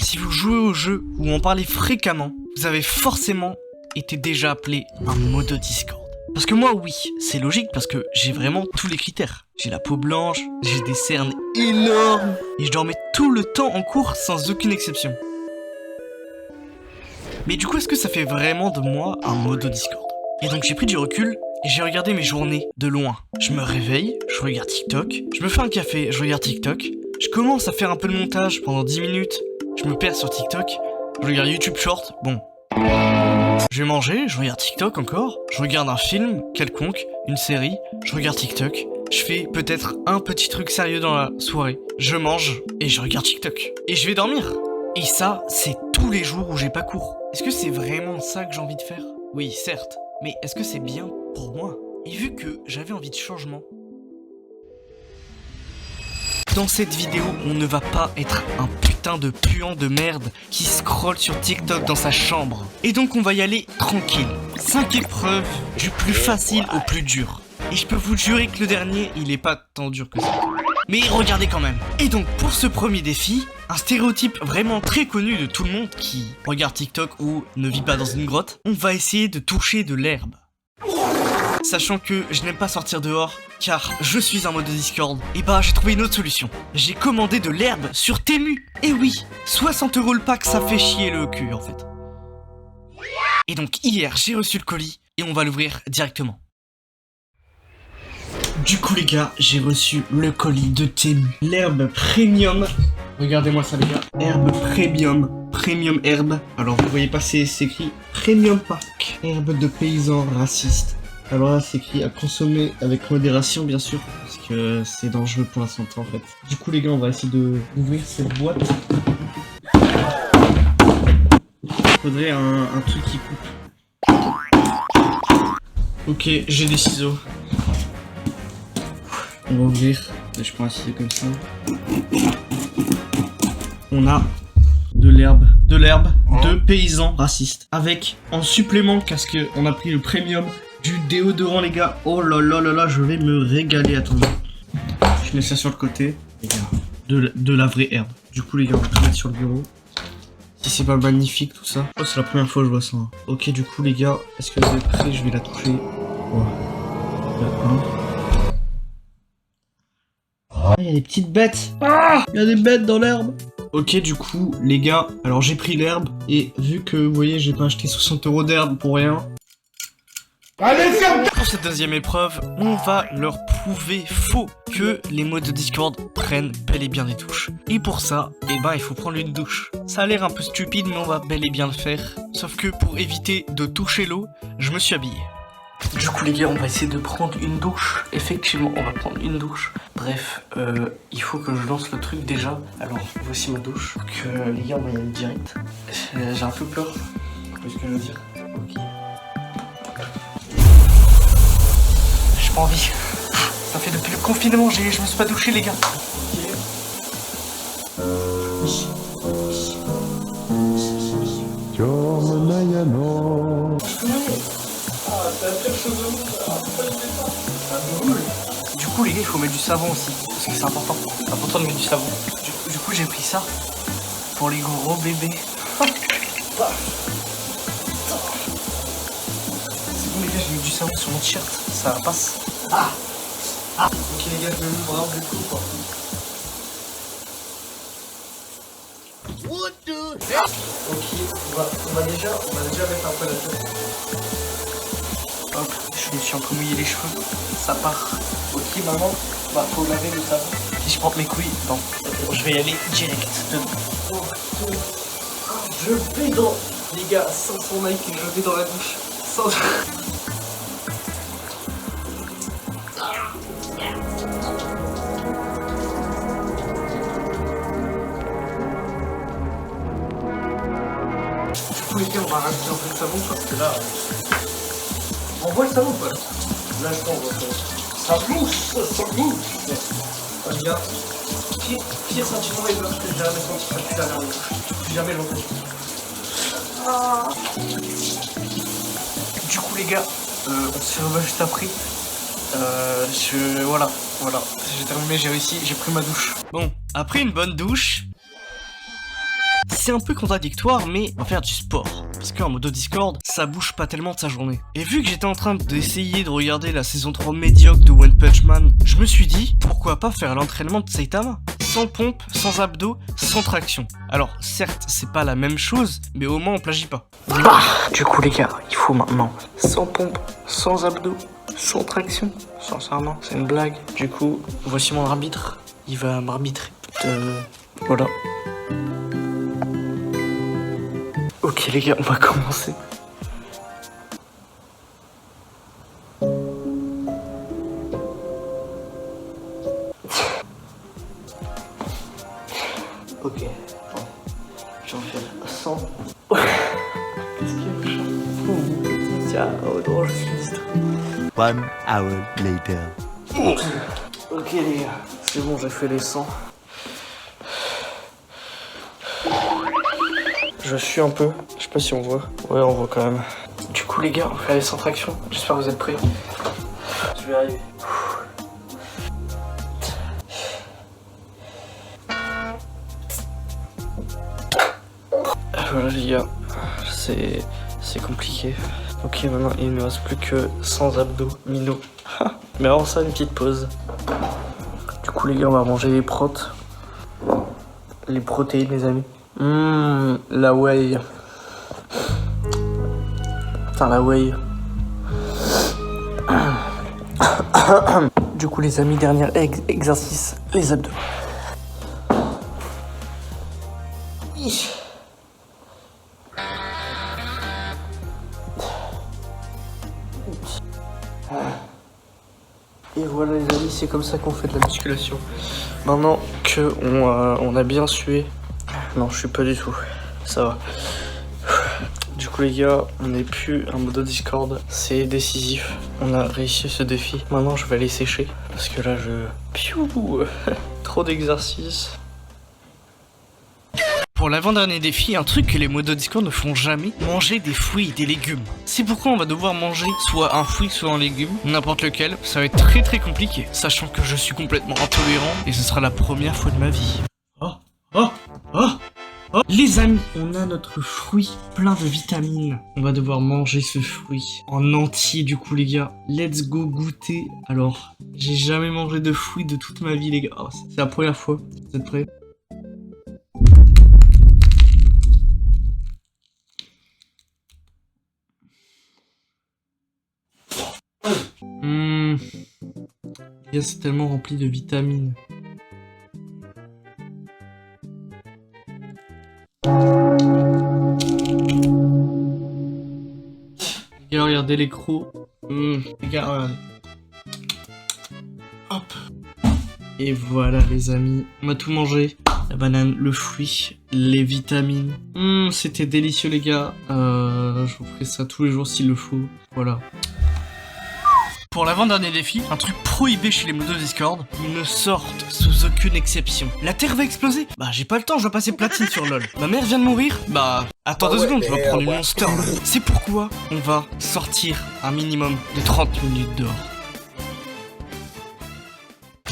si vous jouez au jeu ou en parlez fréquemment, vous avez forcément été déjà appelé un modo Discord. Parce que moi, oui, c'est logique parce que j'ai vraiment tous les critères. J'ai la peau blanche, j'ai des cernes énormes et je dormais tout le temps en cours sans aucune exception. Mais du coup, est-ce que ça fait vraiment de moi un modo Discord? Et donc j'ai pris du recul et j'ai regardé mes journées de loin. Je me réveille, je regarde TikTok, je me fais un café, je regarde TikTok, je commence à faire un peu de montage pendant 10 minutes, je me perds sur TikTok, je regarde YouTube Short, bon. Je vais manger, je regarde TikTok encore, je regarde un film quelconque, une série, je regarde TikTok, je fais peut-être un petit truc sérieux dans la soirée, je mange et je regarde TikTok. Et je vais dormir. Et ça, c'est tous les jours où j'ai pas cours. Est-ce que c'est vraiment ça que j'ai envie de faire? Oui, certes. Mais est-ce que c'est bien pour moi? Et vu que j'avais envie de changement, dans cette vidéo, on ne va pas être un putain de puant de merde qui scrolle sur TikTok dans sa chambre. Et donc on va y aller tranquille. 5 épreuves, du plus facile au plus dur. Et je peux vous jurer que le dernier, il est pas tant dur que ça. Mais regardez quand même. Et donc pour ce premier défi, un stéréotype vraiment très connu de tout le monde qui regarde TikTok ou ne vit pas dans une grotte, on va essayer de toucher de l'herbe. Sachant que je n'aime pas sortir dehors, car je suis un mode Discord, et bah j'ai trouvé une autre solution. J'ai commandé de l'herbe sur Temu. Et oui, 60 € le pack, ça fait chier le cul en fait. Et donc hier, j'ai reçu le colis, et on va l'ouvrir directement. Du coup les gars, j'ai reçu le colis de Temu. L'herbe premium. Regardez-moi ça les gars. Herbe premium. Premium herbe. Alors vous voyez pas, c'est écrit Premium Pack. Herbe de paysans racistes. Alors là c'est écrit à consommer avec modération bien sûr. Parce que c'est dangereux pour la santé en fait. Du coup les gars, on va essayer d'ouvrir cette boîte. Il faudrait un truc qui coupe. Ok, j'ai des ciseaux. On va ouvrir, je prends un ciseau comme ça. On a de l'herbe de paysans racistes. Avec en supplément, parce qu'on a pris le premium, du déodorant les gars. Oh là là là là, je vais me régaler, attendez. Je mets ça sur le côté, les gars. De la vraie herbe. Du coup les gars, on va tout mettre sur le bureau. Si c'est pas magnifique tout ça. Oh, c'est la première fois que je vois ça. Hein. Ok, du coup les gars, est-ce que vous êtes prêts? Je vais la toucher. Oh. Il y a des petites bêtes. Ah, il y a des bêtes dans l'herbe. Ok, du coup, les gars, alors j'ai pris l'herbe. Et vu que, vous voyez, j'ai pas acheté 60 € d'herbe pour rien. Allez, ferme. Pour cette deuxième épreuve, on va leur prouver faux que les modes Discord prennent bel et bien des douches. Et pour ça, eh ben, il faut prendre une douche. Ça a l'air un peu stupide, mais on va bel et bien le faire. Sauf que pour éviter de toucher l'eau, je me suis habillé. Du coup les gars, on va essayer de prendre une douche. Effectivement, on va prendre une douche. Bref, il faut que je lance le truc déjà. Alors, voici ma douche. Donc les gars, on va y aller direct. J'ai un peu peur. Qu'est-ce que je veux dire? Ok. J'ai pas envie. Ça fait depuis le confinement, je me suis pas douché les gars. Du coup les gars, il faut mettre du savon aussi, parce que c'est important. C'est important de mettre du savon. Du coup j'ai pris ça pour les gros bébés. C'est bon les gars, j'ai mis du savon sur mon t-shirt, ça passe. Ok les gars, je vais m'ouvrir un peu de coup quoi. What the heck? Ok, on va déjà mettre un peu la tête. Hop, je me suis un peu mouillé les cheveux, ça part. Ok maman, bah faut laver le savon. Si je porte mes couilles, non, je vais y aller direct. Je vais dans, les gars, sans son Nike, je vais dans la douche. Sans... Du coup les gars, on va rajouter un peu de savon parce que là... On voit le savon quoi. Là je pense on voit le savon. Ça bouge. Les gars, pire sentiment et que j'ai jamais senti ça depuis la dernière fois. Plus jamais longtemps. Du coup les gars, on se revoit juste après. Voilà, j'ai terminé, j'ai réussi, j'ai pris ma douche. Bon, après une bonne douche, C'est un peu contradictoire, mais on va faire du sport. Parce qu'en modo Discord, ça bouge pas tellement de sa journée. Et vu que j'étais en train d'essayer de regarder la saison 3 médiocre de One Punch Man, je me suis dit, pourquoi pas faire l'entraînement de Saitama? Sans pompe, sans abdos, sans traction. Alors, certes, c'est pas la même chose, mais au moins on plagie pas. Du coup les gars, il faut maintenant sans pompe, sans abdos, sans traction. Sincèrement, c'est une blague. Du coup, voici mon arbitre. Il va m'arbitrer. Voilà. Ok les gars, on va commencer. Ok. J'en fais 100. Qu'est-ce qu'il y a, le chat? Tiens, oh non, je suis distrait. 1 hour later. Ok les gars, c'est bon, j'ai fait les 100. Je suis un peu, je sais pas si on voit. Ouais, on voit quand même. Du coup les gars, on fait les 100 tractions. J'espère que vous êtes prêts. Je vais arriver. Voilà les gars, c'est compliqué. Ok, maintenant il ne me reste plus que 100 abdominaux. Mais avant ça, une petite pause. Du coup les gars, on va manger les protes. Les protéines les amis. La whey. Putain la whey. Du coup les amis, dernier exercice, les abdos. Et voilà les amis, c'est comme ça qu'on fait de la musculation. Maintenant que on a bien sué. Non, je suis pas du tout. Ça va. Du coup les gars, on n'est plus en mode Discord. C'est décisif. On a réussi ce défi. Maintenant je vais aller sécher. Parce que là Piou. Trop d'exercices. Pour l'avant-dernier défi, un truc que les modos Discord ne font jamais, manger des fruits et des légumes. C'est pourquoi on va devoir manger soit un fruit, soit un légume, n'importe lequel. Ça va être très compliqué, sachant que je suis complètement intolérant et ce sera la première fois de ma vie. Les amis, on a notre fruit plein de vitamines. On va devoir manger ce fruit en entier du coup les gars. Let's go goûter. Alors, j'ai jamais mangé de fruits de toute ma vie les gars. Oh, c'est la première fois. Vous êtes prêts? C'est tellement rempli de vitamines. Les gars, regardez les crocs. Les gars, regardez. Hop. Et voilà les amis, on a tout mangé. La banane, le fruit, les vitamines. C'était délicieux les gars. Je vous ferai ça tous les jours s'il le faut. Voilà. Pour l'avant-dernier défi, un truc prohibé chez les modos Discord, ils ne sortent sous aucune exception. La Terre va exploser? Bah j'ai pas le temps, je dois passer platine sur LoL. Ma mère vient de mourir? Bah attends 2 secondes, je vais prendre une monster. C'est pourquoi on va sortir un minimum de 30 minutes dehors.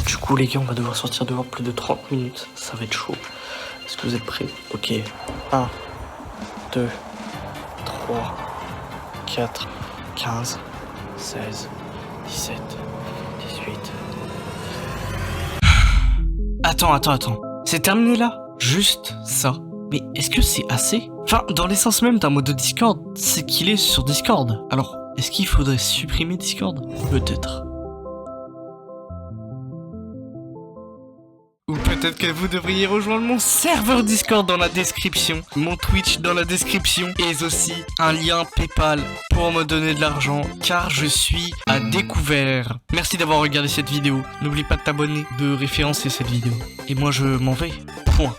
Du coup les gars, on va devoir sortir dehors plus de 30 minutes, ça va être chaud. Est-ce que vous êtes prêts? Ok, 1, 2, 3, 4, 15, 16... 17, 18... Attends. C'est terminé là? Juste ça? Mais est-ce que c'est assez? Enfin, dans l'essence même d'un mode de Discord, c'est qu'il est sur Discord. Alors, est-ce qu'il faudrait supprimer Discord? Peut-être. Ou peut-être que vous devriez rejoindre mon serveur Discord dans la description, mon Twitch dans la description, et aussi un lien PayPal pour me donner de l'argent, car je suis à découvert. Merci d'avoir regardé cette vidéo. N'oublie pas de t'abonner, de référencer cette vidéo. Et moi je m'en vais. Point.